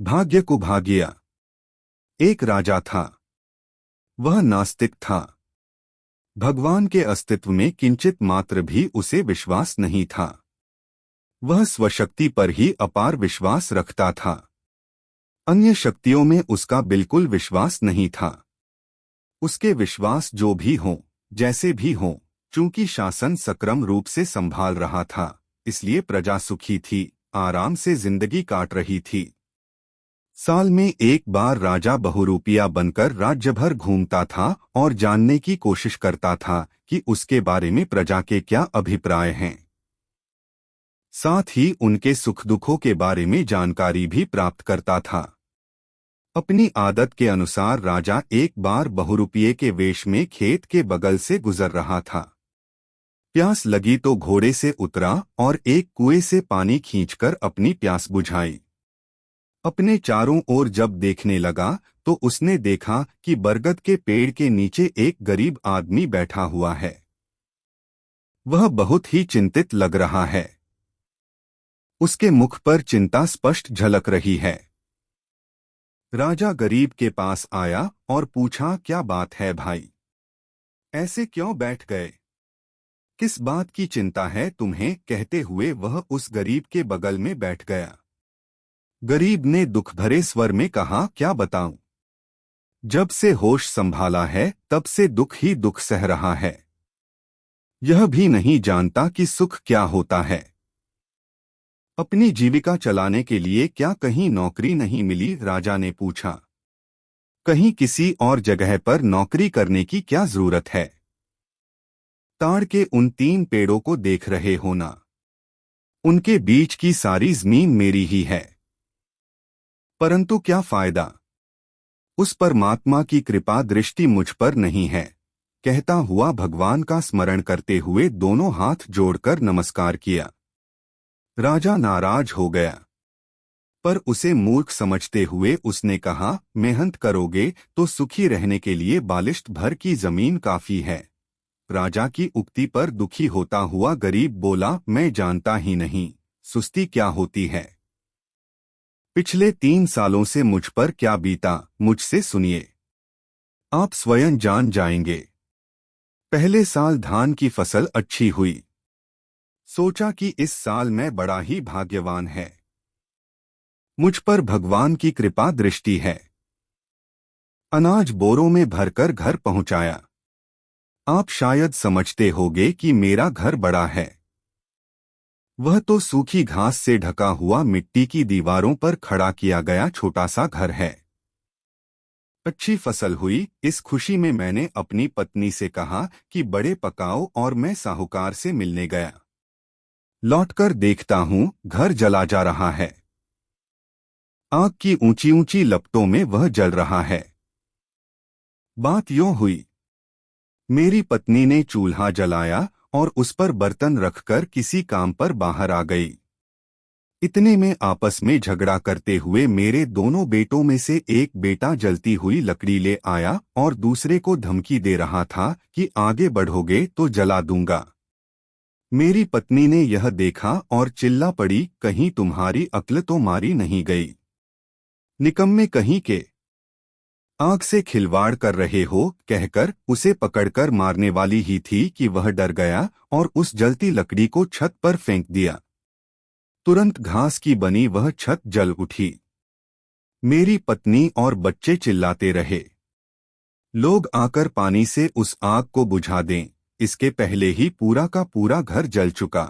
भाग्य कुभागिया। एक राजा था। वह नास्तिक था। भगवान के अस्तित्व में किंचित मात्र भी उसे विश्वास नहीं था। वह स्वशक्ति पर ही अपार विश्वास रखता था। अन्य शक्तियों में उसका बिल्कुल विश्वास नहीं था। उसके विश्वास जो भी हों, जैसे भी हों, चूंकि शासन सक्रिय रूप से संभाल रहा था, इसलिए प्रजा सुखी थी, आराम से जिंदगी काट रही थी। साल में एक बार राजा बहुरूपिया बनकर राज्य भर घूमता था और जानने की कोशिश करता था कि उसके बारे में प्रजा के क्या अभिप्राय हैं। साथ ही उनके सुख दुखों के बारे में जानकारी भी प्राप्त करता था। अपनी आदत के अनुसार राजा एक बार बहुरूपिये के वेश में खेत के बगल से गुजर रहा था। प्यास लगी तो घोड़े से उतरा और एक कुएं से पानी खींचकर अपनी प्यास बुझाई। अपने चारों ओर जब देखने लगा तो उसने देखा कि बरगद के पेड़ के नीचे एक गरीब आदमी बैठा हुआ है। वह बहुत ही चिंतित लग रहा है। उसके मुख पर चिंता स्पष्ट झलक रही है। राजा गरीब के पास आया और पूछा, क्या बात है भाई? ऐसे क्यों बैठ गए? किस बात की चिंता है तुम्हें? कहते हुए वह उस गरीब के बगल में बैठ गया। गरीब ने दुख भरे स्वर में कहा, क्या बताऊं? जब से होश संभाला है तब से दुख ही दुख सह रहा है। यह भी नहीं जानता कि सुख क्या होता है। अपनी जीविका चलाने के लिए क्या कहीं नौकरी नहीं मिली? राजा ने पूछा। कहीं किसी और जगह पर नौकरी करने की क्या जरूरत है? ताड़ के उन 3 पेड़ों को देख रहे हो ना? उनके बीच की सारी जमीन मेरी ही है। परंतु क्या फायदा? उस परमात्मा की कृपा दृष्टि मुझ पर नहीं है। कहता हुआ भगवान का स्मरण करते हुए दोनों हाथ जोड़कर नमस्कार किया। राजा नाराज हो गया, पर उसे मूर्ख समझते हुए उसने कहा, मेहनत करोगे तो सुखी रहने के लिए बालिश्त भर की जमीन काफी है। राजा की उक्ति पर दुखी होता हुआ गरीब बोला, मैं जानता ही नहीं सुस्ती क्या होती है। पिछले 3 सालों से मुझ पर क्या बीता, मुझसे सुनिए। आप स्वयं जान जाएंगे। पहले साल धान की फसल अच्छी हुई। सोचा कि इस साल मैं बड़ा ही भाग्यवान है। मुझ पर भगवान की कृपा दृष्टि है। अनाज बोरों में भरकर घर पहुंचाया। आप शायद समझते होंगे कि मेरा घर बड़ा है। वह तो सूखी घास से ढका हुआ मिट्टी की दीवारों पर खड़ा किया गया छोटा सा घर है। अच्छी फसल हुई, इस खुशी में मैंने अपनी पत्नी से कहा कि बड़े पकाओ, और मैं साहूकार से मिलने गया। लौटकर देखता हूं घर जला जा रहा है। आग की ऊंची ऊंची लपटों में वह जल रहा है। बात यूं हुई, मेरी पत्नी ने चूल्हा जलाया और उस पर बर्तन रखकर किसी काम पर बाहर आ गई। इतने में आपस में झगड़ा करते हुए मेरे दोनों बेटों में से एक बेटा जलती हुई लकड़ी ले आया और दूसरे को धमकी दे रहा था कि आगे बढ़ोगे तो जला दूंगा। मेरी पत्नी ने यह देखा और चिल्ला पड़ी, कहीं तुम्हारी अक्ल तो मारी नहीं गई? निकम्मे कहीं के, आग से खिलवाड़ कर रहे हो। कहकर उसे पकड़कर मारने वाली ही थी कि वह डर गया और उस जलती लकड़ी को छत पर फेंक दिया। तुरंत घास की बनी वह छत जल उठी। मेरी पत्नी और बच्चे चिल्लाते रहे, लोग आकर पानी से उस आग को बुझा दें, इसके पहले ही पूरा का पूरा घर जल चुका।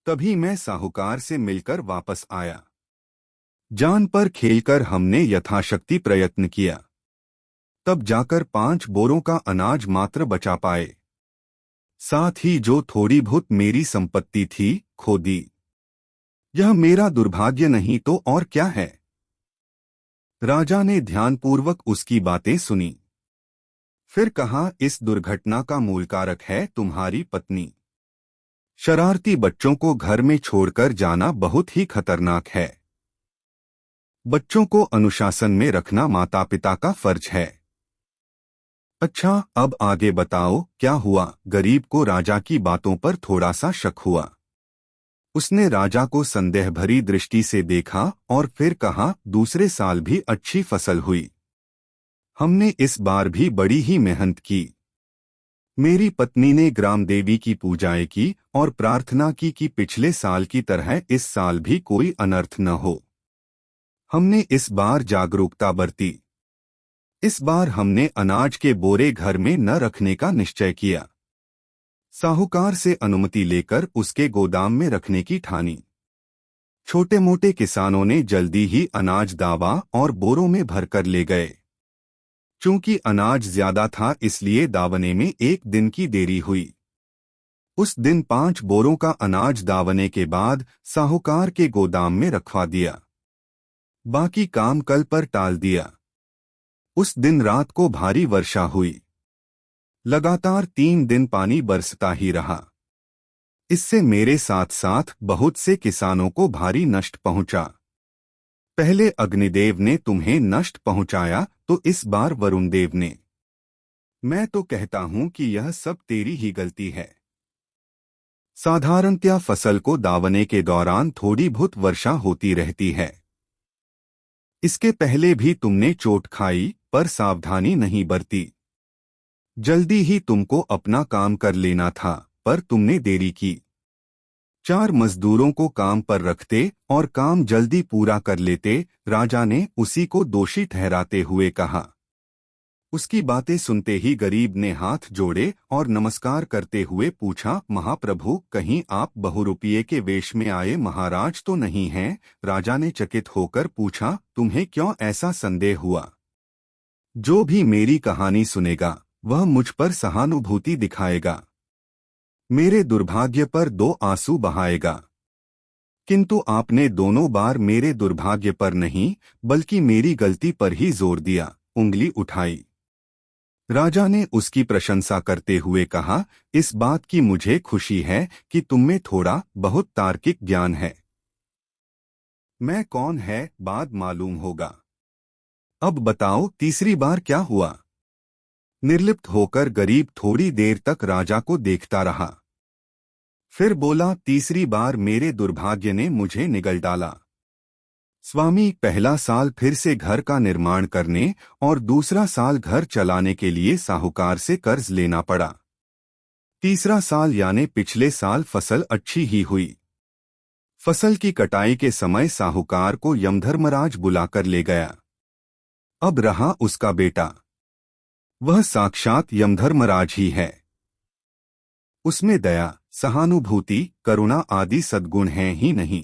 तभी मैं साहूकार से मिलकर वापस आया। जान पर खेलकर हमने यथाशक्ति प्रयत्न किया। तब जाकर 5 बोरों का अनाज मात्र बचा पाए। साथ ही जो थोड़ी बहुत मेरी संपत्ति थी, खो दी। यह मेरा दुर्भाग्य नहीं तो और क्या है? राजा ने ध्यानपूर्वक उसकी बातें सुनी। फिर कहा, इस दुर्घटना का मूल कारक है तुम्हारी पत्नी। शरारती बच्चों को घर में छोड़कर जाना बहुत ही खतरनाक है। बच्चों को अनुशासन में रखना माता पिता का फर्ज है। अच्छा, अब आगे बताओ क्या हुआ? गरीब को राजा की बातों पर थोड़ा सा शक हुआ। उसने राजा को संदेह भरी दृष्टि से देखा और फिर कहा, दूसरे साल भी अच्छी फसल हुई। हमने इस बार भी बड़ी ही मेहनत की। मेरी पत्नी ने ग्राम देवी की पूजाएं की और प्रार्थना की कि पिछले साल की तरह इस साल भी कोई अनर्थ न हो। हमने इस बार जागरूकता बरती। इस बार हमने अनाज के बोरे घर में न रखने का निश्चय किया। साहूकार से अनुमति लेकर उसके गोदाम में रखने की ठानी। छोटे मोटे किसानों ने जल्दी ही अनाज दावा और बोरों में भरकर ले गए। चूंकि अनाज ज्यादा था इसलिए दावने में एक दिन की देरी हुई। उस दिन 5 बोरों का अनाज दावने के बाद साहूकार के गोदाम में रखवा दिया। बाकी काम कल पर टाल दिया। उस दिन रात को भारी वर्षा हुई। लगातार 3 दिन पानी बरसता ही रहा। इससे मेरे साथ साथ बहुत से किसानों को भारी नष्ट पहुंचा। पहले अग्निदेव ने तुम्हें नष्ट पहुंचाया तो इस बार वरुण देव ने। मैं तो कहता हूं कि यह सब तेरी ही गलती है। साधारणतया फसल को दावने के दौरान थोड़ी बहुत वर्षा होती रहती है। इसके पहले भी तुमने चोट खाई पर सावधानी नहीं बरती। जल्दी ही तुमको अपना काम कर लेना था पर तुमने देरी की। 4 मजदूरों को काम पर रखते और काम जल्दी पूरा कर लेते। राजा ने उसी को दोषी ठहराते हुए कहा। उसकी बातें सुनते ही गरीब ने हाथ जोड़े और नमस्कार करते हुए पूछा, महाप्रभु कहीं आप बहुरूपिये के वेश में आए महाराज तो नहीं हैं? राजा ने चकित होकर पूछा, तुम्हें क्यों ऐसा संदेह हुआ? जो भी मेरी कहानी सुनेगा वह मुझ पर सहानुभूति दिखाएगा, मेरे दुर्भाग्य पर 2 आंसू बहाएगा। किंतु आपने दोनों बार मेरे दुर्भाग्य पर नहीं बल्कि मेरी गलती पर ही जोर दिया, उंगली उठाई। राजा ने उसकी प्रशंसा करते हुए कहा, इस बात की मुझे खुशी है कि तुममें थोड़ा बहुत तार्किक ज्ञान है। मैं कौन है बाद मालूम होगा। अब बताओ तीसरी बार क्या हुआ? निर्लिप्त होकर गरीब थोड़ी देर तक राजा को देखता रहा। फिर बोला, तीसरी बार मेरे दुर्भाग्य ने मुझे निगल डाला। स्वामी, पहला साल फिर से घर का निर्माण करने और दूसरा साल घर चलाने के लिए साहूकार से कर्ज लेना पड़ा। तीसरा साल यानी पिछले साल फसल अच्छी ही हुई। फसल की कटाई के समय साहूकार को यमधर्मराज बुलाकर ले गया। अब रहा उसका बेटा, वह साक्षात यमधर्मराज ही है। उसमें दया, सहानुभूति, करुणा आदि सद्गुण हैं ही नहीं।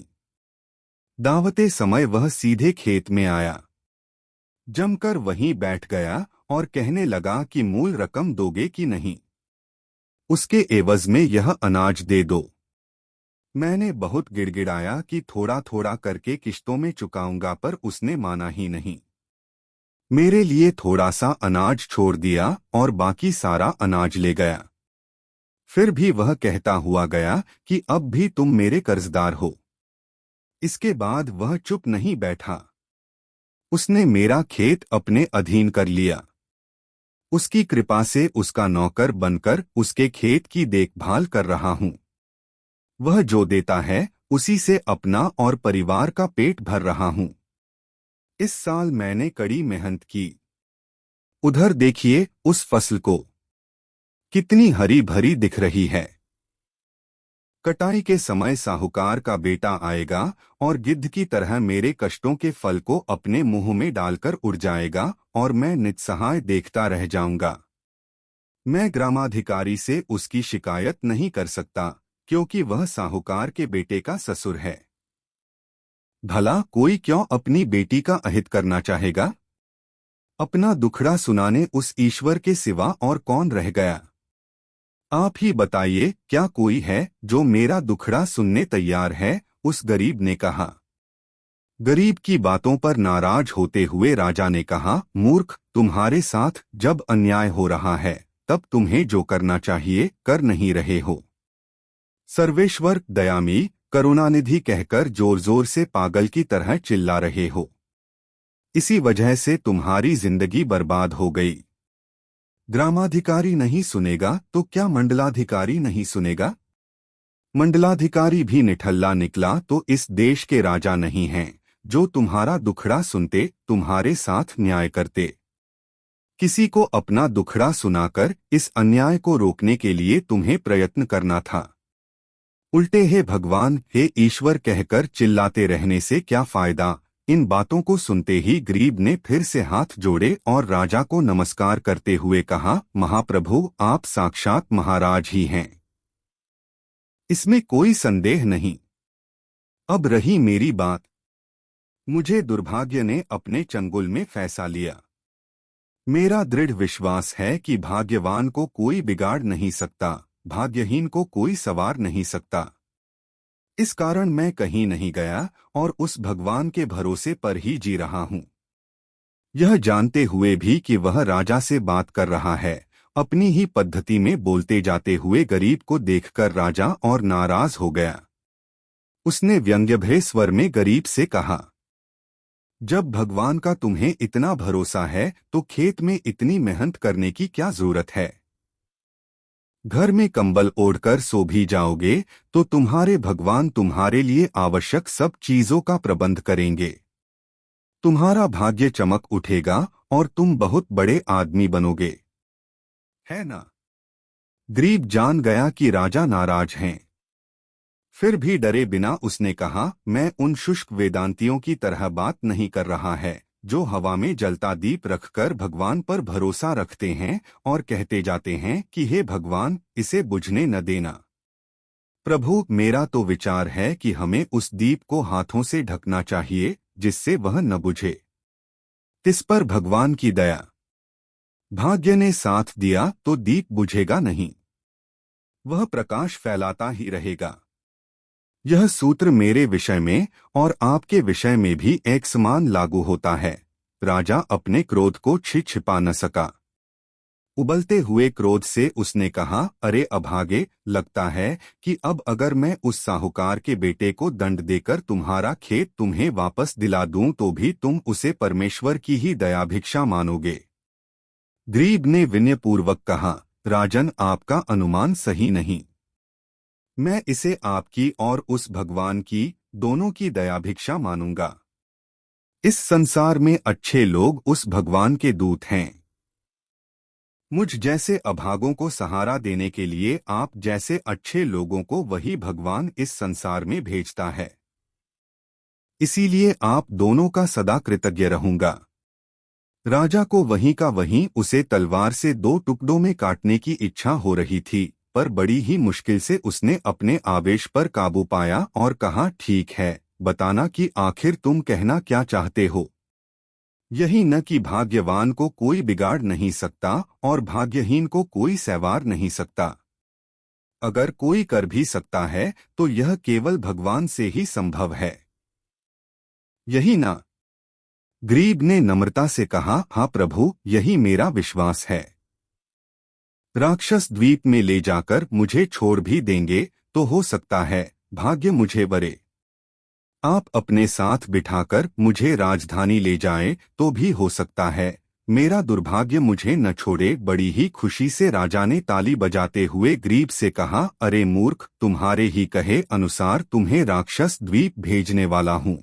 दावते समय वह सीधे खेत में आया, जमकर वहीं बैठ गया और कहने लगा कि मूल रकम दोगे कि नहीं? उसके एवज में यह अनाज दे दो। मैंने बहुत गिड़गिड़ाया कि थोड़ा थोड़ा करके किश्तों में चुकाऊंगा पर उसने माना ही नहीं। मेरे लिए थोड़ा सा अनाज छोड़ दिया और बाकी सारा अनाज ले गया। फिर भी वह कहता हुआ गया कि अब भी तुम मेरे कर्जदार हो। इसके बाद वह चुप नहीं बैठा। उसने मेरा खेत अपने अधीन कर लिया। उसकी कृपा से उसका नौकर बनकर उसके खेत की देखभाल कर रहा हूं। वह जो देता है उसी से अपना और परिवार का पेट भर रहा हूं। इस साल मैंने कड़ी मेहनत की। उधर देखिए उस फसल को, कितनी हरी भरी दिख रही है। कटाई के समय साहूकार का बेटा आएगा और गिद्ध की तरह मेरे कष्टों के फल को अपने मुंह में डालकर उड़ जाएगा और मैं निस्सहाय देखता रह जाऊंगा। मैं ग्रामाधिकारी से उसकी शिकायत नहीं कर सकता क्योंकि वह साहूकार के बेटे का ससुर है। भला कोई क्यों अपनी बेटी का अहित करना चाहेगा? अपना दुखड़ा सुनाने उस ईश्वर के सिवा और कौन रह गया? आप ही बताइए, क्या कोई है जो मेरा दुखड़ा सुनने तैयार है? उस गरीब ने कहा। गरीब की बातों पर नाराज होते हुए राजा ने कहा, मूर्ख, तुम्हारे साथ जब अन्याय हो रहा है तब तुम्हें जो करना चाहिए कर नहीं रहे हो। सर्वेश्वर, दयामयी, करुणानिधि कहकर जोर जोर से पागल की तरह चिल्ला रहे हो। इसी वजह से तुम्हारी जिंदगी बर्बाद हो गई। ग्रामाधिकारी नहीं सुनेगा तो क्या मंडलाधिकारी नहीं सुनेगा? मंडलाधिकारी भी निठल्ला निकला तो इस देश के राजा नहीं हैं, जो तुम्हारा दुखड़ा सुनते, तुम्हारे साथ न्याय करते। किसी को अपना दुखड़ा सुनाकर इस अन्याय को रोकने के लिए तुम्हें प्रयत्न करना था। उल्टे हे भगवान, हे ईश्वर कहकर चिल्लाते रहने से क्या फायदा। इन बातों को सुनते ही गरीब ने फिर से हाथ जोड़े और राजा को नमस्कार करते हुए कहा, महाप्रभु, आप साक्षात महाराज ही हैं, इसमें कोई संदेह नहीं। अब रही मेरी बात। मुझे दुर्भाग्य ने अपने चंगुल में फंसा लिया। मेरा दृढ़ विश्वास है कि भाग्यवान को कोई बिगाड़ नहीं सकता, भाग्यहीन को कोई सवार नहीं सकता। इस कारण मैं कहीं नहीं गया और उस भगवान के भरोसे पर ही जी रहा हूं। यह जानते हुए भी कि वह राजा से बात कर रहा है, अपनी ही पद्धति में बोलते जाते हुए गरीब को देखकर राजा और नाराज हो गया। उसने व्यंग्यभरे स्वर में गरीब से कहा, जब भगवान का तुम्हें इतना भरोसा है तो खेत में इतनी मेहनत करने की क्या जरूरत है। घर में कंबल ओढ़कर सो भी जाओगे तो तुम्हारे भगवान तुम्हारे लिए आवश्यक सब चीजों का प्रबंध करेंगे। तुम्हारा भाग्य चमक उठेगा और तुम बहुत बड़े आदमी बनोगे, है ना। गरीब जान गया कि राजा नाराज हैं। फिर भी डरे बिना उसने कहा, मैं उन शुष्क वेदांतियों की तरह बात नहीं कर रहा है, जो हवा में जलता दीप रखकर भगवान पर भरोसा रखते हैं और कहते जाते हैं कि हे भगवान, इसे बुझने न देना। प्रभु, मेरा तो विचार है कि हमें उस दीप को हाथों से ढकना चाहिए जिससे वह न बुझे। इस पर भगवान की दया। भाग्य ने साथ दिया तो दीप बुझेगा नहीं, वह प्रकाश फैलाता ही रहेगा। यह सूत्र मेरे विषय में और आपके विषय में भी एक समान लागू होता है। राजा अपने क्रोध को छिपा न सका। उबलते हुए क्रोध से उसने कहा, अरे अभागे, लगता है कि अब अगर मैं उस साहूकार के बेटे को दंड देकर तुम्हारा खेत तुम्हें वापस दिला दूं तो भी तुम उसे परमेश्वर की ही दयाभिक्षा मानोगे। गरीब ने विनयपूर्वक कहा, राजन, आपका अनुमान सही नहीं। मैं इसे आपकी और उस भगवान की, दोनों की दयाभिक्षा मानूंगा। इस संसार में अच्छे लोग उस भगवान के दूत हैं। मुझ जैसे अभागों को सहारा देने के लिए आप जैसे अच्छे लोगों को वही भगवान इस संसार में भेजता है। इसीलिए आप दोनों का सदा कृतज्ञ रहूंगा। राजा को वहीं का वहीं उसे तलवार से 2 टुकड़ों में काटने की इच्छा हो रही थी, पर बड़ी ही मुश्किल से उसने अपने आवेश पर काबू पाया और कहा, ठीक है, बताना कि आखिर तुम कहना क्या चाहते हो। यही न कि भाग्यवान को कोई बिगाड़ नहीं सकता और भाग्यहीन को कोई सवार नहीं सकता। अगर कोई कर भी सकता है तो यह केवल भगवान से ही संभव है, यही ना। गरीब ने नम्रता से कहा, हाँ प्रभु, यही मेरा विश्वास है। राक्षस द्वीप में ले जाकर मुझे छोड़ भी देंगे तो हो सकता है भाग्य मुझे वरे। आप अपने साथ बिठाकर मुझे राजधानी ले जाएं तो भी हो सकता है मेरा दुर्भाग्य मुझे न छोड़े। बड़ी ही खुशी से राजा ने ताली बजाते हुए गरीब से कहा, अरे मूर्ख, तुम्हारे ही कहे अनुसार तुम्हें राक्षस द्वीप भेजने वाला हूँ।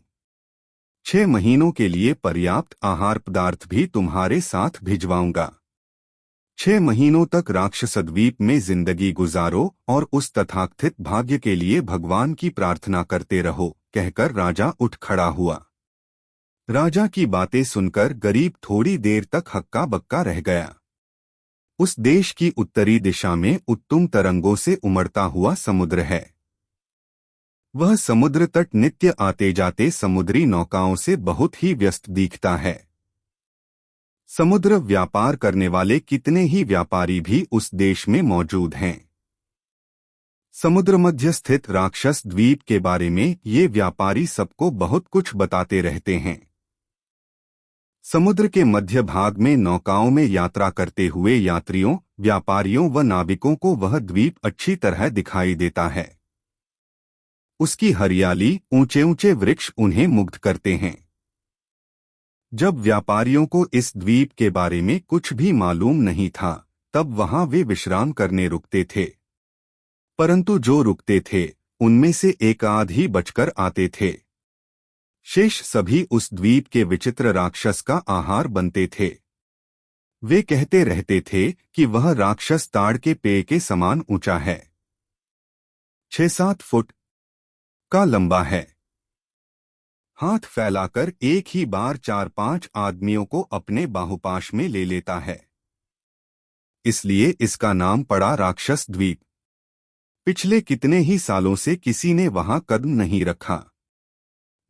6 महीनों के लिए पर्याप्त आहार पदार्थ भी तुम्हारे साथ भिजवाऊंगा। 6 महीनों तक राक्षस द्वीप में जिंदगी गुजारो और उस तथाकथित भाग्य के लिए भगवान की प्रार्थना करते रहो, कहकर राजा उठ खड़ा हुआ। राजा की बातें सुनकर गरीब थोड़ी देर तक हक्का बक्का रह गया। उस देश की उत्तरी दिशा में उत्तुंग तरंगों से उमड़ता हुआ समुद्र है। वह समुद्र तट नित्य आते जाते समुद्री नौकाओं से बहुत ही व्यस्त दिखता है। समुद्र व्यापार करने वाले कितने ही व्यापारी भी उस देश में मौजूद हैं। समुद्र मध्य स्थित राक्षस द्वीप के बारे में ये व्यापारी सबको बहुत कुछ बताते रहते हैं। समुद्र के मध्य भाग में नौकाओं में यात्रा करते हुए यात्रियों, व्यापारियों व नाविकों को वह द्वीप अच्छी तरह दिखाई देता है। उसकी हरियाली, ऊंचे ऊंचे वृक्ष उन्हें मुग्ध करते हैं। जब व्यापारियों को इस द्वीप के बारे में कुछ भी मालूम नहीं था, तब वहां वे विश्राम करने रुकते थे। परंतु जो रुकते थे उनमें से एक आध ही बचकर आते थे। शेष सभी उस द्वीप के विचित्र राक्षस का आहार बनते थे। वे कहते रहते थे कि वह राक्षस ताड़ के पेड़ के समान ऊंचा है, 6-7 फुट का लंबा है, हाथ फैलाकर एक ही बार 4-5 आदमियों को अपने बाहुपाश में ले लेता है। इसलिए इसका नाम पड़ा राक्षस द्वीप। पिछले कितने ही सालों से किसी ने वहां कदम नहीं रखा।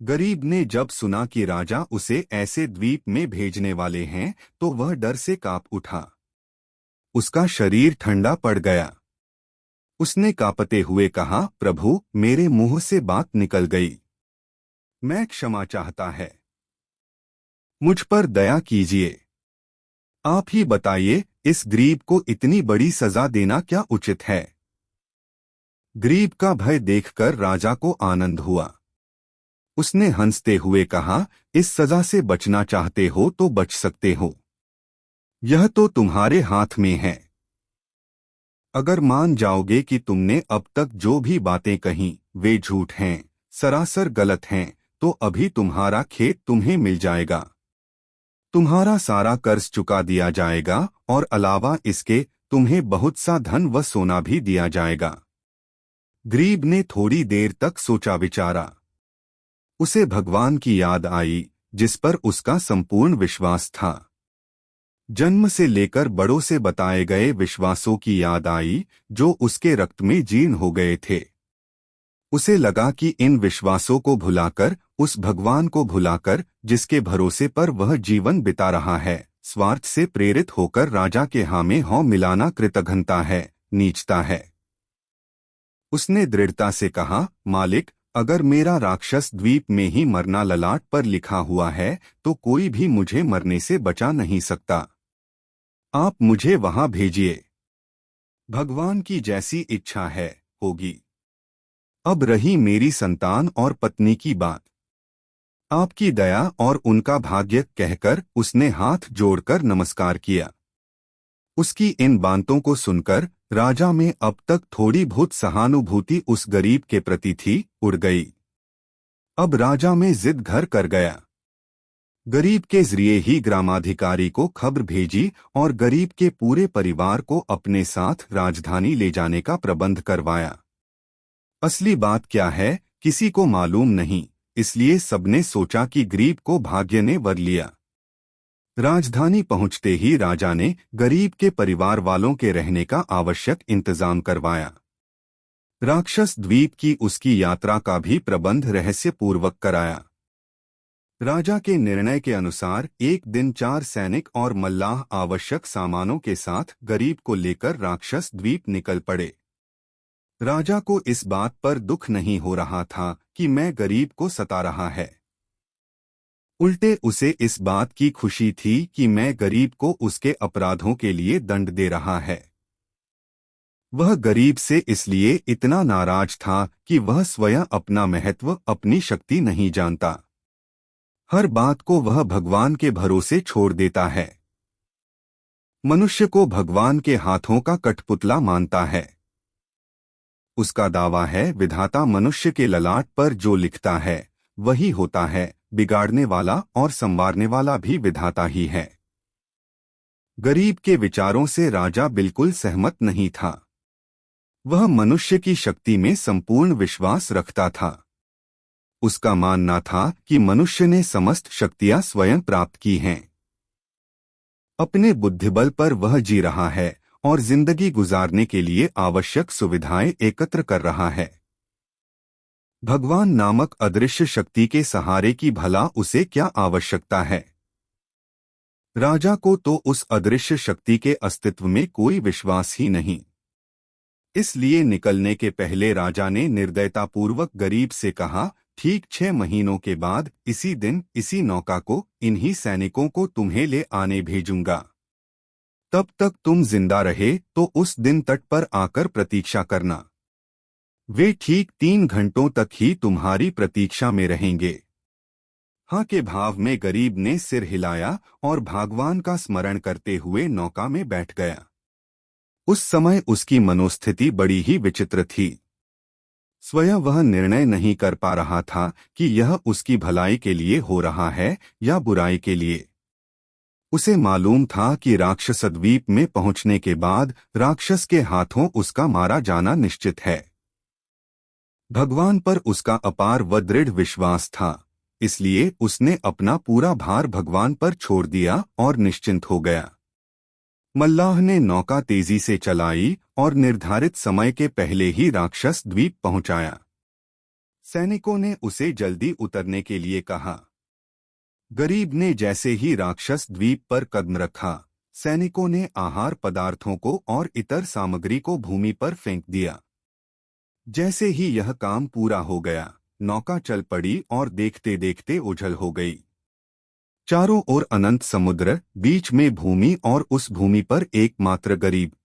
गरीब ने जब सुना कि राजा उसे ऐसे द्वीप में भेजने वाले हैं तो वह डर से कांप उठा। उसका शरीर ठंडा पड़ गया। उसने कांपते हुए कहा, प्रभु, मेरे मुंह से बात निकल गई। मैं क्षमा चाहता है, मुझ पर दया कीजिए। आप ही बताइए, इस गरीब को इतनी बड़ी सजा देना क्या उचित है? गरीब का भय देखकर राजा को आनंद हुआ। उसने हंसते हुए कहा, इस सजा से बचना चाहते हो तो बच सकते हो, यह तो तुम्हारे हाथ में है। अगर मान जाओगे कि तुमने अब तक जो भी बातें कहीं वे झूठ हैं, सरासर गलत हैं, तो अभी तुम्हारा खेत तुम्हें मिल जाएगा। तुम्हारा सारा कर्ज चुका दिया जाएगा और अलावा इसके तुम्हें बहुत सा धन व सोना भी दिया जाएगा। गरीब ने थोड़ी देर तक सोचा विचारा। उसे भगवान की याद आई, जिस पर उसका संपूर्ण विश्वास था। जन्म से लेकर बड़ों से बताए गए विश्वासों की याद आई, जो उसके रक्त में जीर्ण हो गए थे। उसे लगा कि इन विश्वासों को भुलाकर, उस भगवान को भुलाकर, जिसके भरोसे पर वह जीवन बिता रहा है, स्वार्थ से प्रेरित होकर राजा के हाँ में हाँ मिलाना कृतघ्नता है, नीचता है। उसने दृढ़ता से कहा, मालिक, अगर मेरा राक्षस द्वीप में ही मरना ललाट पर लिखा हुआ है तो कोई भी मुझे मरने से बचा नहीं सकता। आप मुझे वहां भेजिए। भगवान की जैसी इच्छा है, होगी। अब रही मेरी संतान और पत्नी की बात। आपकी दया और उनका भाग्य कहकर उसने हाथ जोड़कर नमस्कार किया। उसकी इन बातों को सुनकर राजा में अब तक थोड़ी बहुत सहानुभूति उस गरीब के प्रति थी, उड़ गई। अब राजा में जिद घर कर गया। गरीब के जरिए ही ग्रामाधिकारी को खबर भेजी और गरीब के पूरे परिवार को अपने साथ राजधानी ले जाने का प्रबंध करवाया। असली बात क्या है किसी को मालूम नहीं, इसलिए सबने सोचा कि गरीब को भाग्य ने वर लिया। राजधानी पहुंचते ही राजा ने गरीब के परिवार वालों के रहने का आवश्यक इंतजाम करवाया। राक्षस द्वीप की उसकी यात्रा का भी प्रबंध रहस्यपूर्वक कराया। राजा के निर्णय के अनुसार एक दिन 4 सैनिक और मल्लाह आवश्यक सामानों के साथ गरीब को लेकर राक्षस द्वीप निकल पड़े। राजा को इस बात पर दुख नहीं हो रहा था कि मैं गरीब को सता रहा है। उल्टे उसे इस बात की खुशी थी कि मैं गरीब को उसके अपराधों के लिए दंड दे रहा है। वह गरीब से इसलिए इतना नाराज था कि वह स्वयं अपना महत्व, अपनी शक्ति नहीं जानता। हर बात को वह भगवान के भरोसे छोड़ देता है। मनुष्य को भगवान के हाथों का कठपुतला मानता है। उसका दावा है, विधाता मनुष्य के ललाट पर जो लिखता है वही होता है, बिगाड़ने वाला और संवारने वाला भी विधाता ही है। गरीब के विचारों से राजा बिल्कुल सहमत नहीं था। वह मनुष्य की शक्ति में संपूर्ण विश्वास रखता था। उसका मानना था कि मनुष्य ने समस्त शक्तियां स्वयं प्राप्त की हैं। अपने बुद्धिबल पर वह जी रहा है और जिंदगी गुजारने के लिए आवश्यक सुविधाएं एकत्र कर रहा है। भगवान नामक अदृश्य शक्ति के सहारे की भला उसे क्या आवश्यकता है? राजा को तो उस अदृश्य शक्ति के अस्तित्व में कोई विश्वास ही नहीं। इसलिए निकलने के पहले राजा ने निर्दयतापूर्वक गरीब से कहा, ठीक 6 महीनों के बाद इसी दिन इसी नौका को इन्हीं सैनिकों को तुम्हें ले आने भेजूंगा। तब तक तुम जिंदा रहे तो उस दिन तट पर आकर प्रतीक्षा करना। वे ठीक 3 घंटों तक ही तुम्हारी प्रतीक्षा में रहेंगे। हाँ के भाव में गरीब ने सिर हिलाया और भगवान का स्मरण करते हुए नौका में बैठ गया। उस समय उसकी मनोस्थिति बड़ी ही विचित्र थी। स्वयं वह निर्णय नहीं कर पा रहा था कि यह उसकी भलाई के लिए हो रहा है या बुराई के लिए। उसे मालूम था कि राक्षस द्वीप में पहुंचने के बाद राक्षस के हाथों उसका मारा जाना निश्चित है। भगवान पर उसका अपार व दृढ़ विश्वास था, इसलिए उसने अपना पूरा भार भगवान पर छोड़ दिया और निश्चिंत हो गया। मल्लाह ने नौका तेजी से चलाई और निर्धारित समय के पहले ही राक्षस द्वीप पहुंचाया। सैनिकों ने उसे जल्दी उतरने के लिए कहा। गरीब ने जैसे ही राक्षस द्वीप पर कदम रखा, सैनिकों ने आहार पदार्थों को और इतर सामग्री को भूमि पर फेंक दिया। जैसे ही यह काम पूरा हो गया, नौका चल पड़ी और देखते देखते ओझल हो गई। चारों ओर अनंत समुद्र, बीच में भूमि और उस भूमि पर एकमात्र गरीब।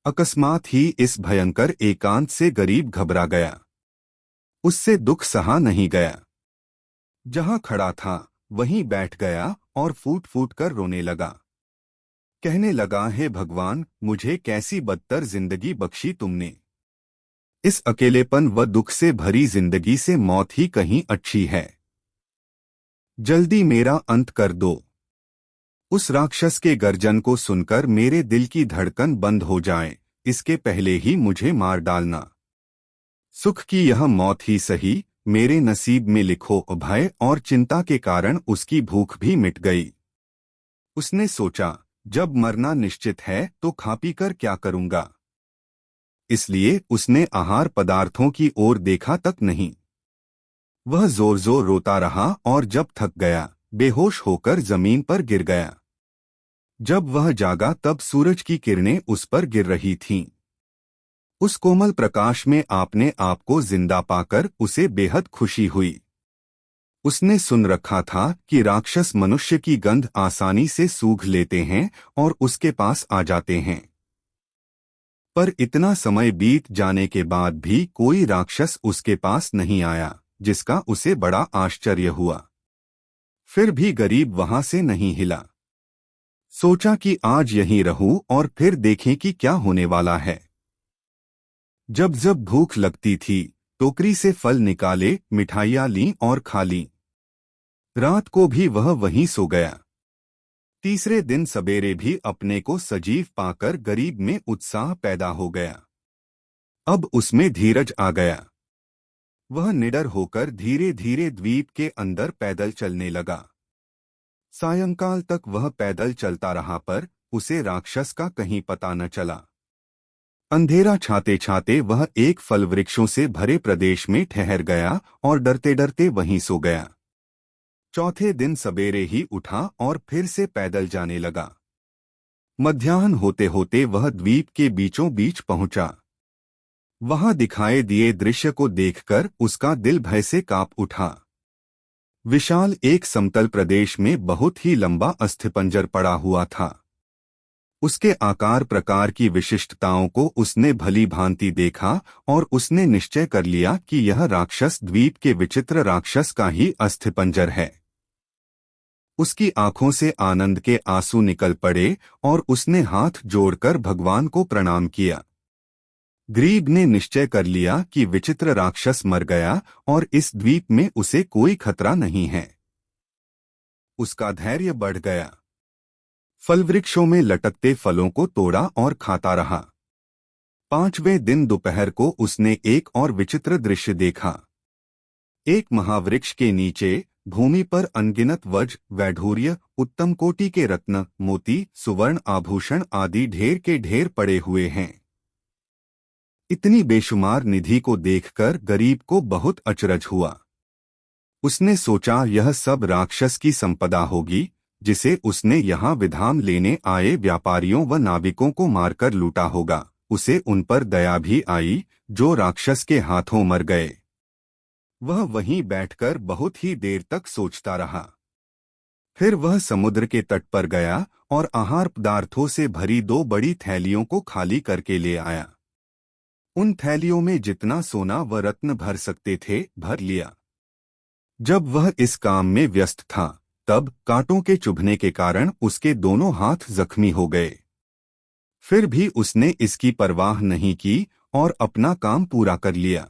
अकस्मात ही इस भयंकर एकांत से गरीब घबरा गया। उससे दुख सहा नहीं गया। जहां खड़ा था वहीं बैठ गया और फूट फूट कर रोने लगा। कहने लगा, हे भगवान, मुझे कैसी बदतर जिंदगी बख्शी तुमने। इस अकेलेपन व दुख से भरी जिंदगी से मौत ही कहीं अच्छी है। जल्दी मेरा अंत कर दो। उस राक्षस के गर्जन को सुनकर मेरे दिल की धड़कन बंद हो जाए, इसके पहले ही मुझे मार डालना। सुख की यह मौत ही सही, मेरे नसीब में लिखो। भय और चिंता के कारण उसकी भूख भी मिट गई। उसने सोचा, जब मरना निश्चित है तो खा पी कर क्या करूंगा। इसलिए उसने आहार पदार्थों की ओर देखा तक नहीं। वह जोर जोर रोता रहा और जब थक गया, बेहोश होकर जमीन पर गिर गया। जब वह जागा तब सूरज की किरणें उस पर गिर रही थीं। उस कोमल प्रकाश में आपने आप को जिंदा पाकर उसे बेहद खुशी हुई। उसने सुन रखा था कि राक्षस मनुष्य की गंध आसानी से सूंघ लेते हैं और उसके पास आ जाते हैं। पर इतना समय बीत जाने के बाद भी कोई राक्षस उसके पास नहीं आया, जिसका उसे बड़ा आश्चर्य हुआ। फिर भी गरीब वहां से नहीं हिला। सोचा कि आज यहीं रहूं और फिर देखें कि क्या होने वाला है। जब जब भूख लगती थी, टोकरी से फल निकाले, मिठाइयां लीं और खा लीं। रात को भी वह वहीं सो गया। तीसरे दिन सवेरे भी अपने को सजीव पाकर गरीब में उत्साह पैदा हो गया। अब उसमें धीरज आ गया। वह निडर होकर धीरे धीरे द्वीप के अंदर पैदल चलने लगा। सायंकाल तक वह पैदल चलता रहा, पर उसे राक्षस का कहीं पता न चला। अंधेरा छाते छाते वह एक फल वृक्षों से भरे प्रदेश में ठहर गया और डरते डरते वहीं सो गया। चौथे दिन सवेरे ही उठा और फिर से पैदल जाने लगा। मध्याह्न होते होते वह द्वीप के बीचों बीच पहुंचा। वहां दिखाए दिए दृश्य को देखकर उसका दिल भय से कांप उठा। विशाल एक समतल प्रदेश में बहुत ही लंबा अस्थिपंजर पड़ा हुआ था। उसके आकार प्रकार की विशिष्टताओं को उसने भली भांति देखा और उसने निश्चय कर लिया कि यह राक्षस द्वीप के विचित्र राक्षस का ही अस्थिपंजर है। उसकी आंखों से आनंद के आंसू निकल पड़े और उसने हाथ जोड़कर भगवान को प्रणाम किया। गरीब ने निश्चय कर लिया कि विचित्र राक्षस मर गया और इस द्वीप में उसे कोई खतरा नहीं है। उसका धैर्य बढ़ गया। फल वृक्षों में लटकते फलों को तोड़ा और खाता रहा। पांचवें दिन दोपहर को उसने एक और विचित्र दृश्य देखा। एक महावृक्ष के नीचे भूमि पर अनगिनत वज्र, वैढूर्य, उत्तम कोटि के रत्न, मोती, सुवर्ण आभूषण आदि ढेर के ढेर पड़े हुए हैं। इतनी बेशुमार निधि को देखकर गरीब को बहुत अचरज हुआ। उसने सोचा, यह सब राक्षस की संपदा होगी, जिसे उसने यहाँ विधान लेने आए व्यापारियों व नाविकों को मारकर लूटा होगा। उसे उन पर दया भी आई जो राक्षस के हाथों मर गए। वह वहीं बैठकर बहुत ही देर तक सोचता रहा। फिर वह समुद्र के तट पर गया और आहार पदार्थों से भरी 2 बड़ी थैलियों को खाली करके ले आया। उन थैलियों में जितना सोना व रत्न भर सकते थे भर लिया। जब वह इस काम में व्यस्त था, तब कांटों के चुभने के कारण उसके दोनों हाथ जख्मी हो गए। फिर भी उसने इसकी परवाह नहीं की और अपना काम पूरा कर लिया।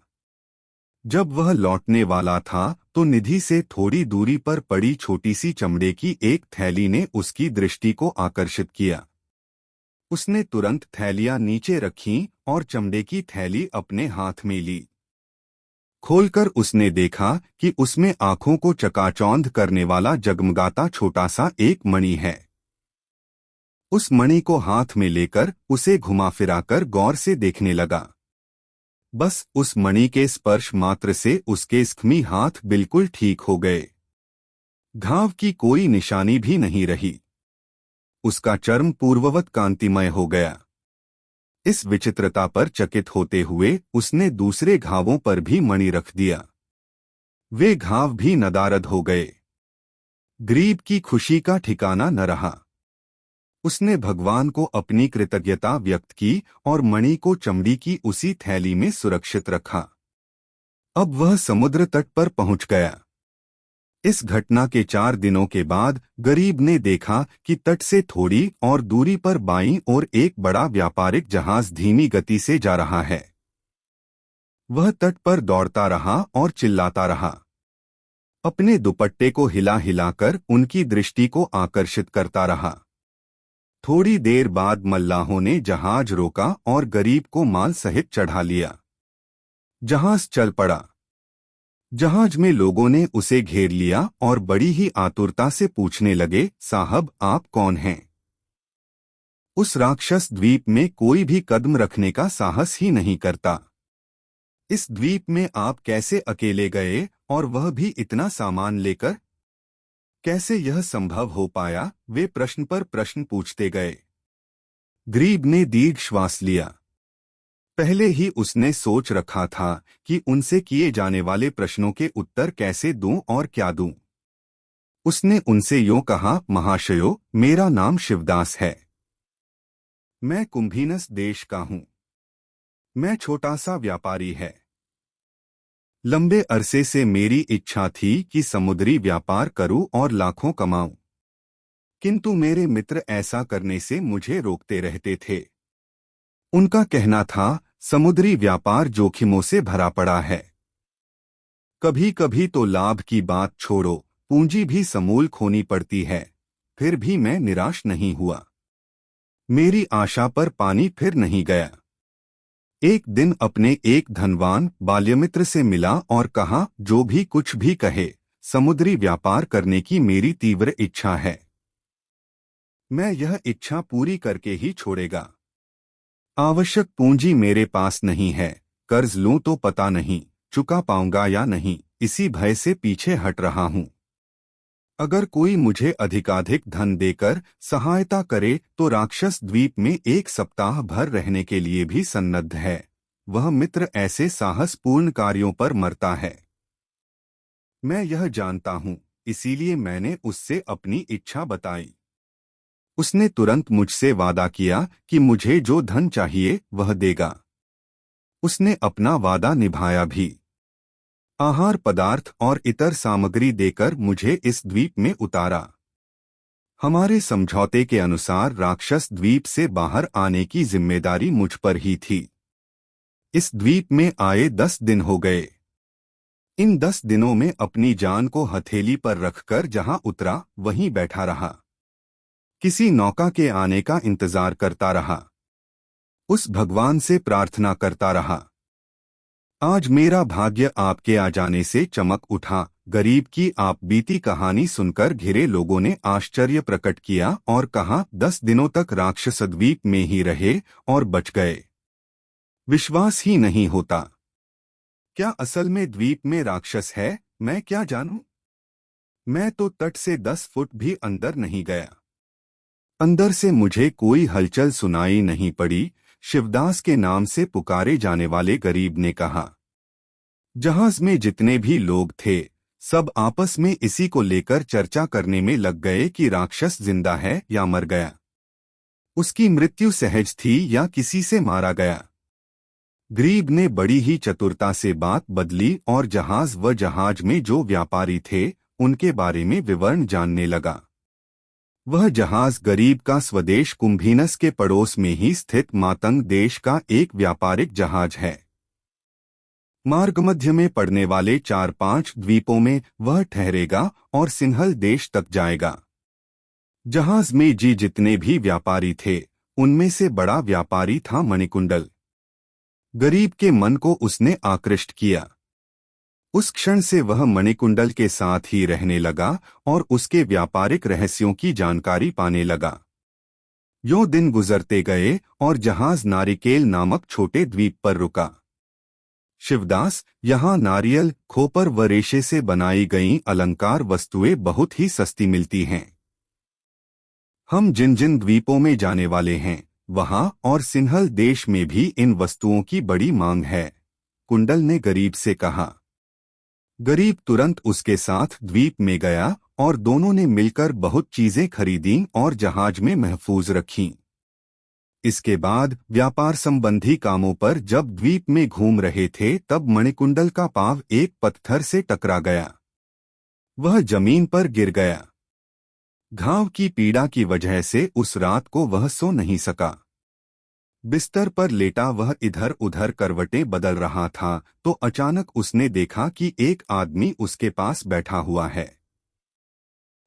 जब वह लौटने वाला था तो निधि से थोड़ी दूरी पर पड़ी छोटी सी चमड़े की एक थैली ने उसकी दृष्टि को आकर्षित किया। उसने तुरंत थैलियां नीचे रखीं और चमड़े की थैली अपने हाथ में ली। खोलकर उसने देखा कि उसमें आंखों को चकाचौंध करने वाला जगमगाता छोटा सा एक मणि है। उस मणि को हाथ में लेकर उसे घुमा फिराकर गौर से देखने लगा। बस उस मणि के स्पर्श मात्र से उसके जख्मी हाथ बिल्कुल ठीक हो गए। घाव की कोई निशानी भी नहीं रही। उसका चर्म पूर्ववत कांतिमय हो गया। इस विचित्रता पर चकित होते हुए उसने दूसरे घावों पर भी मणि रख दिया। वे घाव भी नदारद हो गए। गरीब की खुशी का ठिकाना न रहा। उसने भगवान को अपनी कृतज्ञता व्यक्त की और मणि को चमड़ी की उसी थैली में सुरक्षित रखा। अब वह समुद्र तट पर पहुंच गया। इस घटना के 4 दिनों के बाद गरीब ने देखा कि तट से थोड़ी और दूरी पर बाईं ओर एक बड़ा व्यापारिक जहाज धीमी गति से जा रहा है। वह तट पर दौड़ता रहा और चिल्लाता रहा। अपने दुपट्टे को हिला हिलाकर उनकी दृष्टि को आकर्षित करता रहा। थोड़ी देर बाद मल्लाहों ने जहाज रोका और गरीब को माल सहित चढ़ा लिया। जहाज चल पड़ा। जहाज में लोगों ने उसे घेर लिया और बड़ी ही आतुरता से पूछने लगे, साहब आप कौन हैं? उस राक्षस द्वीप में कोई भी कदम रखने का साहस ही नहीं करता। इस द्वीप में आप कैसे अकेले गए और वह भी इतना सामान लेकर? कैसे यह संभव हो पाया? वे प्रश्न पर प्रश्न पूछते गए। गरीब ने दीर्घ श्वास लिया। पहले ही उसने सोच रखा था कि उनसे किए जाने वाले प्रश्नों के उत्तर कैसे दूं और क्या दूं। उसने उनसे यूं कहा, महाशयो, मेरा नाम शिवदास है। मैं कुंभीनस देश का हूं। मैं छोटा सा व्यापारी है। लंबे अरसे से मेरी इच्छा थी कि समुद्री व्यापार करूं और लाखों कमाऊं, किंतु मेरे मित्र ऐसा करने से मुझे रोकते रहते थे। उनका कहना था, समुद्री व्यापार जोखिमों से भरा पड़ा है। कभी कभी तो लाभ की बात छोड़ो, पूंजी भी समूल खोनी पड़ती है। फिर भी मैं निराश नहीं हुआ। मेरी आशा पर पानी फिर नहीं गया। एक दिन अपने एक धनवान बाल्यमित्र से मिला और कहा, जो भी कुछ भी कहे, समुद्री व्यापार करने की मेरी तीव्र इच्छा है। मैं यह इच्छा पूरी करके ही छोड़ेगा। आवश्यक पूंजी मेरे पास नहीं है। कर्ज लूं तो पता नहीं चुका पाऊंगा या नहीं, इसी भय से पीछे हट रहा हूं। अगर कोई मुझे अधिकाधिक धन देकर सहायता करे तो राक्षस द्वीप में 1 सप्ताह भर रहने के लिए भी सन्नद्ध है। वह मित्र ऐसे साहसपूर्ण कार्यों पर मरता है। मैं यह जानता हूं, इसीलिए मैंने उससे अपनी इच्छा बताई। उसने तुरंत मुझसे वादा किया कि मुझे जो धन चाहिए वह देगा। उसने अपना वादा निभाया भी। आहार पदार्थ और इतर सामग्री देकर मुझे इस द्वीप में उतारा। हमारे समझौते के अनुसार राक्षस द्वीप से बाहर आने की जिम्मेदारी मुझ पर ही थी। इस द्वीप में आए 10 दिन हो गए। इन 10 दिनों में अपनी जान को हथेली पर रखकर जहां उतरा वहीं बैठा रहा। किसी नौका के आने का इंतजार करता रहा। उस भगवान से प्रार्थना करता रहा। आज मेरा भाग्य आपके आ जाने से चमक उठा। गरीब की आप बीती कहानी सुनकर घिरे लोगों ने आश्चर्य प्रकट किया और कहा, 10 दिनों तक राक्षस द्वीप में ही रहे और बच गए। विश्वास ही नहीं होता। क्या असल में द्वीप में राक्षस है? मैं क्या जानूं? मैं तो तट से 10 फुट भी अंदर नहीं गया। अंदर से मुझे कोई हलचल सुनाई नहीं पड़ी। शिवदास के नाम से पुकारे जाने वाले गरीब ने कहा। जहाज में जितने भी लोग थे सब आपस में इसी को लेकर चर्चा करने में लग गए कि राक्षस जिंदा है या मर गया। उसकी मृत्यु सहज थी या किसी से मारा गया। गरीब ने बड़ी ही चतुरता से बात बदली और जहाज में जो व्यापारी थे उनके बारे में विवरण जानने लगा। वह जहाज गरीब का स्वदेश कुंभीनस के पड़ोस में ही स्थित मातंग देश का एक व्यापारिक जहाज है। मार्ग मध्य में पड़ने वाले 4-5 द्वीपों में वह ठहरेगा और सिंहल देश तक जाएगा। जहाज में जितने भी व्यापारी थे, उनमें से बड़ा व्यापारी था मणिकुंडल। गरीब के मन को उसने आकृष्ट किया। उस क्षण से वह मणिकुंडल के साथ ही रहने लगा और उसके व्यापारिक रहस्यों की जानकारी पाने लगा। यों दिन गुजरते गए और जहाज नारिकेल नामक छोटे द्वीप पर रुका। शिवदास, यहाँ नारियल, खोपर व रेशे से बनाई गईं अलंकार वस्तुएं बहुत ही सस्ती मिलती हैं। हम जिन जिन द्वीपों में जाने वाले हैं, वहाँ और सिंहल देश में भी इन वस्तुओं की बड़ी मांग है, कुंडल ने गरीब से कहा। गरीब तुरंत उसके साथ द्वीप में गया और दोनों ने मिलकर बहुत चीजें खरीदीं और जहाज में महफूज रखीं। इसके बाद व्यापार संबंधी कामों पर जब द्वीप में घूम रहे थे, तब मणिकुंडल का पांव एक पत्थर से टकरा गया। वह जमीन पर गिर गया। घाव की पीड़ा की वजह से उस रात को वह सो नहीं सका। बिस्तर पर लेटा वह इधर उधर करवटें बदल रहा था तो अचानक उसने देखा कि एक आदमी उसके पास बैठा हुआ है।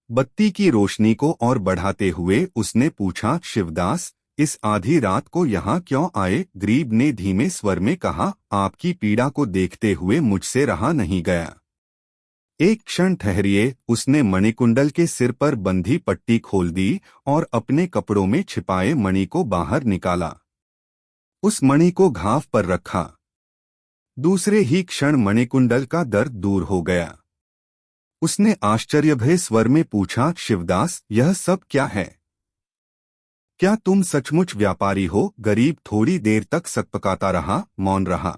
बत्ती की रोशनी को और बढ़ाते हुए उसने पूछा, शिवदास, इस आधी रात को यहाँ क्यों आए? गरीब ने धीमे स्वर में कहा, आपकी पीड़ा को देखते हुए मुझसे रहा नहीं गया। एक क्षण ठहरिए। उसने मणिकुंडल के सिर पर बंधी पट्टी खोल दी और अपने कपड़ों में छिपाए मणि को बाहर निकाला। उस मणि को घाव पर रखा। दूसरे ही क्षण मणिकुंडल का दर्द दूर हो गया। उसने आश्चर्यभरे स्वर में पूछा, शिवदास, यह सब क्या है? क्या तुम सचमुच व्यापारी हो? गरीब थोड़ी देर तक सकपकाता रहा, मौन रहा।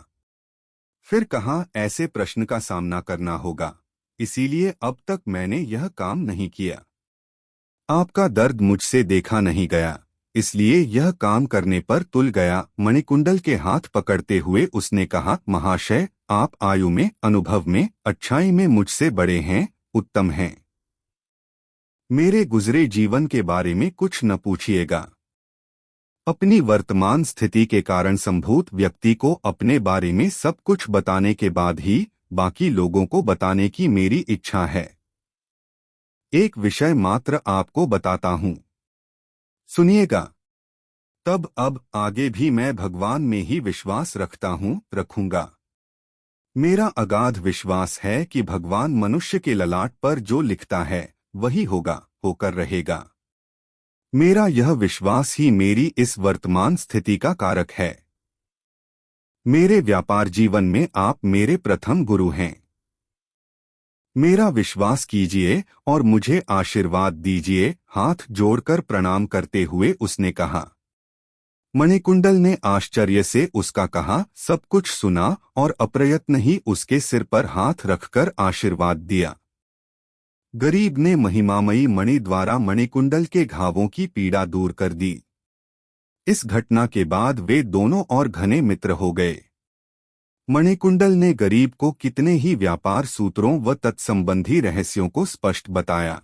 फिर कहा, ऐसे प्रश्न का सामना करना होगा, इसीलिए अब तक मैंने यह काम नहीं किया। आपका दर्द मुझसे देखा नहीं गया, इसलिए यह काम करने पर तुल गया। मणिकुंडल के हाथ पकड़ते हुए उसने कहा, महाशय, आप आयु में, अनुभव में, अच्छाई में मुझसे बड़े हैं, उत्तम हैं। मेरे गुजरे जीवन के बारे में कुछ न पूछिएगा। अपनी वर्तमान स्थिति के कारण संभूत व्यक्ति को अपने बारे में सब कुछ बताने के बाद ही बाकी लोगों को बताने की मेरी इच्छा है। एक विषय मात्र आपको बताता हूँ, सुनिएगा। तब अब आगे भी मैं भगवान में ही विश्वास रखता हूँ, रखूंगा। मेरा अगाध विश्वास है कि भगवान मनुष्य के ललाट पर जो लिखता है वही होगा, होकर रहेगा। मेरा यह विश्वास ही मेरी इस वर्तमान स्थिति का कारक है। मेरे व्यापार जीवन में आप मेरे प्रथम गुरु हैं। मेरा विश्वास कीजिए और मुझे आशीर्वाद दीजिए। हाथ जोड़कर प्रणाम करते हुए उसने कहा। मणिकुंडल ने आश्चर्य से उसका कहा सब कुछ सुना और अप्रयत्न ही उसके सिर पर हाथ रखकर आशीर्वाद दिया। गरीब ने महिमामयी मणि द्वारा मणिकुंडल के घावों की पीड़ा दूर कर दी। इस घटना के बाद वे दोनों और घने मित्र हो गए। मणिकुंडल ने गरीब को कितने ही व्यापार सूत्रों व तत्संबंधी रहस्यों को स्पष्ट बताया।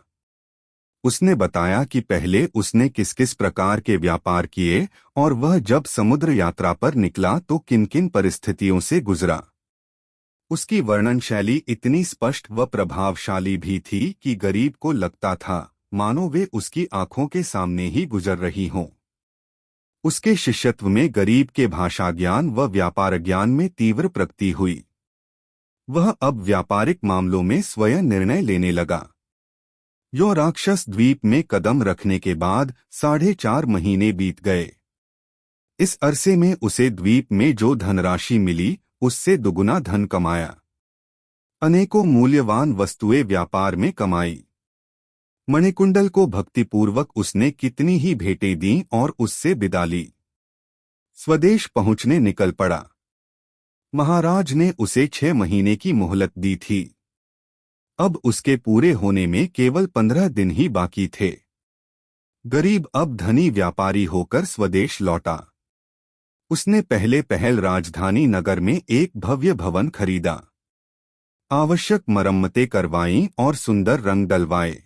उसने बताया कि पहले उसने किस किस प्रकार के व्यापार किए और वह जब समुद्र यात्रा पर निकला तो किन किन परिस्थितियों से गुजरा। उसकी वर्णन शैली इतनी स्पष्ट व प्रभावशाली भी थी कि गरीब को लगता था मानो वे उसकी आंखों के सामने ही गुजर रही हों। उसके शिष्यत्व में गरीब के भाषा ज्ञान व व्यापार ज्ञान में तीव्र प्रगति हुई। वह अब व्यापारिक मामलों में स्वयं निर्णय लेने लगा। यो राक्षस द्वीप में कदम रखने के बाद 4.5 महीने बीत गए। इस अरसे में उसे द्वीप में जो धनराशि मिली उससे दुगुना धन कमाया। अनेकों मूल्यवान वस्तुएं व्यापार में कमाई। मणिकुंडल को भक्तिपूर्वक उसने कितनी ही भेंटें दी और उससे विदा ली। स्वदेश पहुंचने निकल पड़ा। महाराज ने उसे 6 महीने की मोहलत दी थी। अब उसके पूरे होने में केवल 15 दिन ही बाकी थे। गरीब अब धनी व्यापारी होकर स्वदेश लौटा। उसने पहले पहल राजधानी नगर में एक भव्य भवन खरीदा। आवश्यक मरम्मतें करवाईं और सुंदर रंग डलवाए।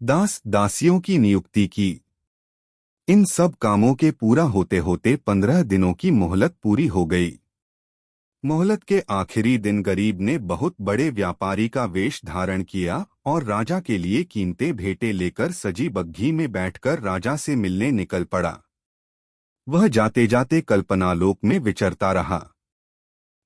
दास दासियों की नियुक्ति की। इन सब कामों के पूरा होते होते 15 दिनों की मोहलत पूरी हो गई। मोहलत के आखिरी दिन गरीब ने बहुत बड़े व्यापारी का वेश धारण किया और राजा के लिए कीमती भेंटें लेकर सजी बग्घी में बैठकर राजा से मिलने निकल पड़ा। वह जाते जाते कल्पनालोक में विचरता रहा।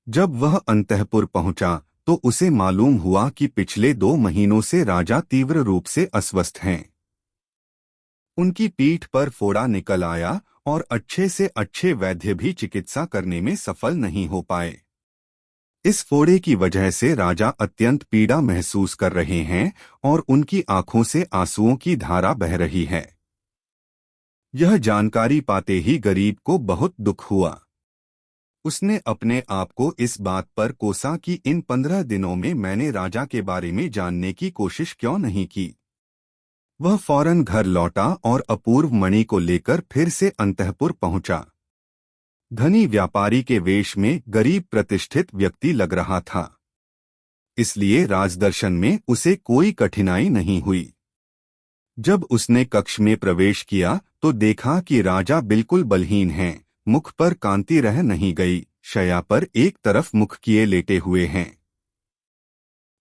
जब वह अंतःपुर पहुंचा तो उसे मालूम हुआ कि पिछले 2 महीनों से राजा तीव्र रूप से अस्वस्थ हैं। उनकी पीठ पर फोड़ा निकल आया और अच्छे से अच्छे वैद्य भी चिकित्सा करने में सफल नहीं हो पाए। इस फोड़े की वजह से राजा अत्यंत पीड़ा महसूस कर रहे हैं और उनकी आंखों से आंसुओं की धारा बह रही है। यह जानकारी पाते ही गरीब को बहुत दुख हुआ। उसने अपने आप को इस बात पर कोसा कि इन 15 दिनों में मैंने राजा के बारे में जानने की कोशिश क्यों नहीं की। वह फौरन घर लौटा और अपूर्व मणि को लेकर फिर से अंतःपुर पहुंचा। धनी व्यापारी के वेश में गरीब प्रतिष्ठित व्यक्ति लग रहा था, इसलिए राजदर्शन में उसे कोई कठिनाई नहीं हुई। जब उसने कक्ष में प्रवेश किया तो देखा कि राजा बिल्कुल बलहीन हैं, मुख पर कांति रह नहीं गई, शैया पर एक तरफ मुख किए लेटे हुए हैं।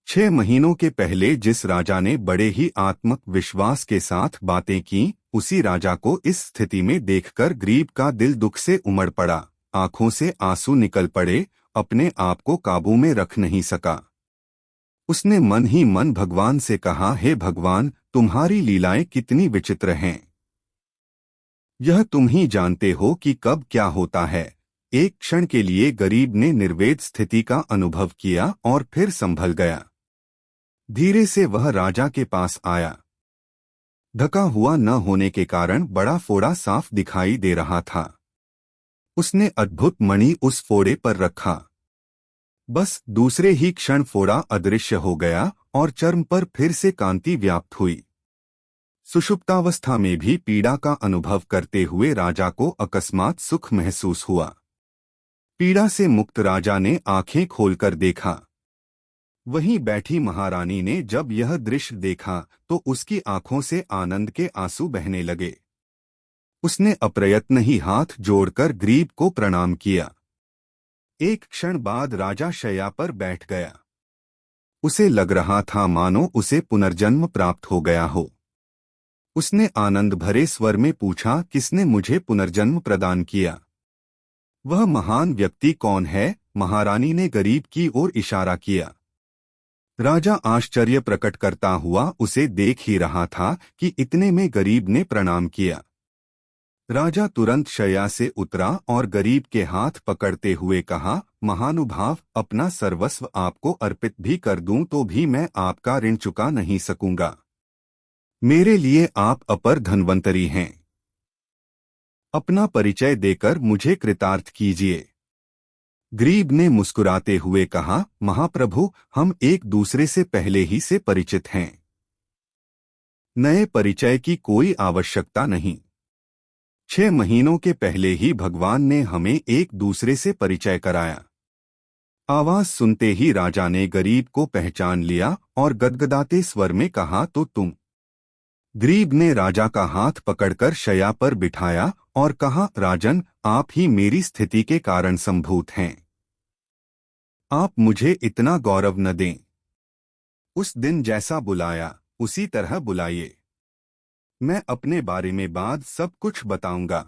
6 महीनों के पहले जिस राजा ने बड़े ही आत्मक विश्वास के साथ बातें की, उसी राजा को इस स्थिति में देखकर गरीब का दिल दुख से उमड़ पड़ा। आंखों से आंसू निकल पड़े, अपने आप को काबू में रख नहीं सका। उसने मन ही मन भगवान से कहा, हे भगवान, तुम्हारी लीलाएं कितनी विचित्र हैं। यह तुम ही जानते हो कि कब क्या होता है। एक क्षण के लिए गरीब ने निर्वेद स्थिति का अनुभव किया और फिर संभल गया। धीरे से वह राजा के पास आया। ढका हुआ न होने के कारण बड़ा फोड़ा साफ दिखाई दे रहा था। उसने अद्भुत मणि उस फोड़े पर रखा। बस दूसरे ही क्षण फोड़ा अदृश्य हो गया और चर्म पर फिर से कांति व्याप्त हुई। सुषुप्तावस्था में भी पीड़ा का अनुभव करते हुए राजा को अकस्मात सुख महसूस हुआ। पीड़ा से मुक्त राजा ने आंखें खोलकर देखा। वहीं बैठी महारानी ने जब यह दृश्य देखा तो उसकी आंखों से आनंद के आंसू बहने लगे। उसने अप्रयत्न ही हाथ जोड़कर गरीब को प्रणाम किया। एक क्षण बाद राजा शैया पर बैठ गया। उसे लग रहा था मानो उसे पुनर्जन्म प्राप्त हो गया हो। उसने आनंद भरे स्वर में पूछा, किसने मुझे पुनर्जन्म प्रदान किया? वह महान व्यक्ति कौन है? महारानी ने गरीब की ओर इशारा किया। राजा आश्चर्य प्रकट करता हुआ उसे देख ही रहा था कि इतने में गरीब ने प्रणाम किया। राजा तुरंत शैया से उतरा और गरीब के हाथ पकड़ते हुए कहा, महानुभाव, अपना सर्वस्व आपको अर्पित भी कर दूं तो भी मैं आपका ऋण चुका नहीं सकूंगा। मेरे लिए आप अपर धनवंतरी हैं। अपना परिचय देकर मुझे कृतार्थ कीजिए। गरीब ने मुस्कुराते हुए कहा, महाप्रभु, हम एक दूसरे से पहले ही से परिचित हैं। नए परिचय की कोई आवश्यकता नहीं। 6 महीनों के पहले ही भगवान ने हमें एक दूसरे से परिचय कराया। आवाज सुनते ही राजा ने गरीब को पहचान लिया और गदगदाते स्वर में कहा, तो तुम? गरीब ने राजा का हाथ पकड़कर शैया पर बिठाया और कहा, राजन, आप ही मेरी स्थिति के कारण संभूत हैं। आप मुझे इतना गौरव न दें। उस दिन जैसा बुलाया उसी तरह बुलाइए। मैं अपने बारे में बाद सब कुछ बताऊंगा।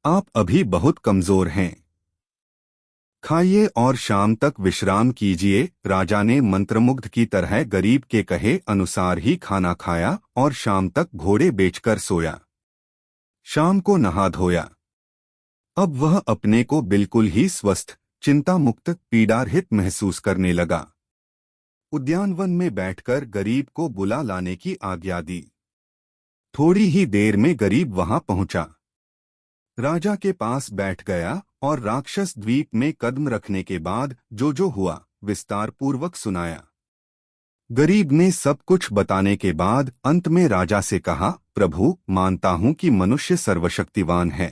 आप अभी बहुत कमजोर हैं। खाइए और शाम तक विश्राम कीजिए। राजा ने मंत्रमुग्ध की तरह गरीब के कहे अनुसार ही खाना खाया और शाम तक घोड़े बेचकर सोया। शाम को नहा धोया। अब वह अपने को बिल्कुल ही स्वस्थ, चिंता मुक्त, पीड़ारहित महसूस करने लगा। उद्यानवन में बैठकर गरीब को बुला लाने की आज्ञा दी। थोड़ी ही देर में गरीब वहां पहुंचा। राजा के पास बैठ गया और राक्षस द्वीप में कदम रखने के बाद जो हुआ विस्तार पूर्वक सुनाया। गरीब ने सब कुछ बताने के बाद अंत में राजा से कहा, प्रभु, मानता हूं कि मनुष्य सर्वशक्तिवान है,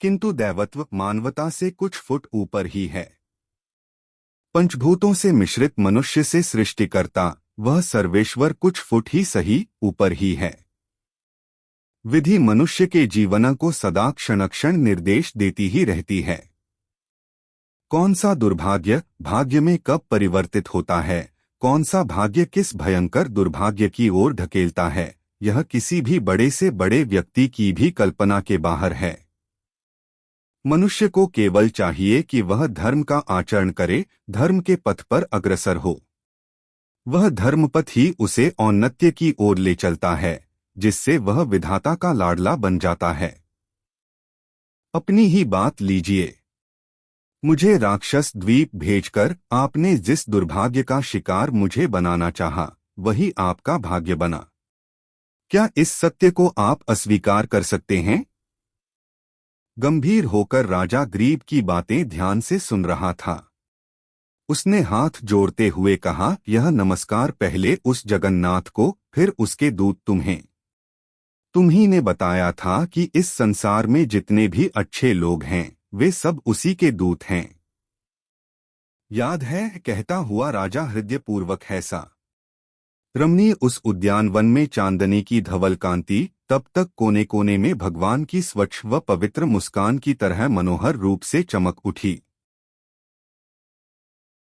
किंतु दैवत्व मानवता से कुछ फुट ऊपर ही है। पंचभूतों से मिश्रित मनुष्य से सृष्टिकर्ता वह सर्वेश्वर कुछ फुट ही सही ऊपर ही है। विधि मनुष्य के जीवन को सदा क्षण क्षण निर्देश देती ही रहती है। कौन सा दुर्भाग्य भाग्य में कब परिवर्तित होता है, कौन सा भाग्य किस भयंकर दुर्भाग्य की ओर ढकेलता है, यह किसी भी बड़े से बड़े व्यक्ति की भी कल्पना के बाहर है। मनुष्य को केवल चाहिए कि वह धर्म का आचरण करे, धर्म के पथ पर अग्रसर हो। वह धर्मपथ ही उसे औन्नत्य की ओर ले चलता है, जिससे वह विधाता का लाडला बन जाता है। अपनी ही बात लीजिए। मुझे राक्षस द्वीप भेजकर आपने जिस दुर्भाग्य का शिकार मुझे बनाना चाहा, वही आपका भाग्य बना। क्या इस सत्य को आप अस्वीकार कर सकते हैं? गंभीर होकर राजा ग्रीब की बातें ध्यान से सुन रहा था। उसने हाथ जोड़ते हुए कहा, यह नमस्कार पहले उस जगन्नाथ को, फिर उसके दूत तुम्हें। तुम्ही ने बताया था कि इस संसार में जितने भी अच्छे लोग हैं, वे सब उसी के दूत हैं। याद है, कहता हुआ राजा हृदयपूर्वक हैसा। रमणीय उस उद्यानवन में चांदनी की धवल कांति तब तक कोने कोने में भगवान की स्वच्छ व पवित्र मुस्कान की तरह मनोहर रूप से चमक उठी।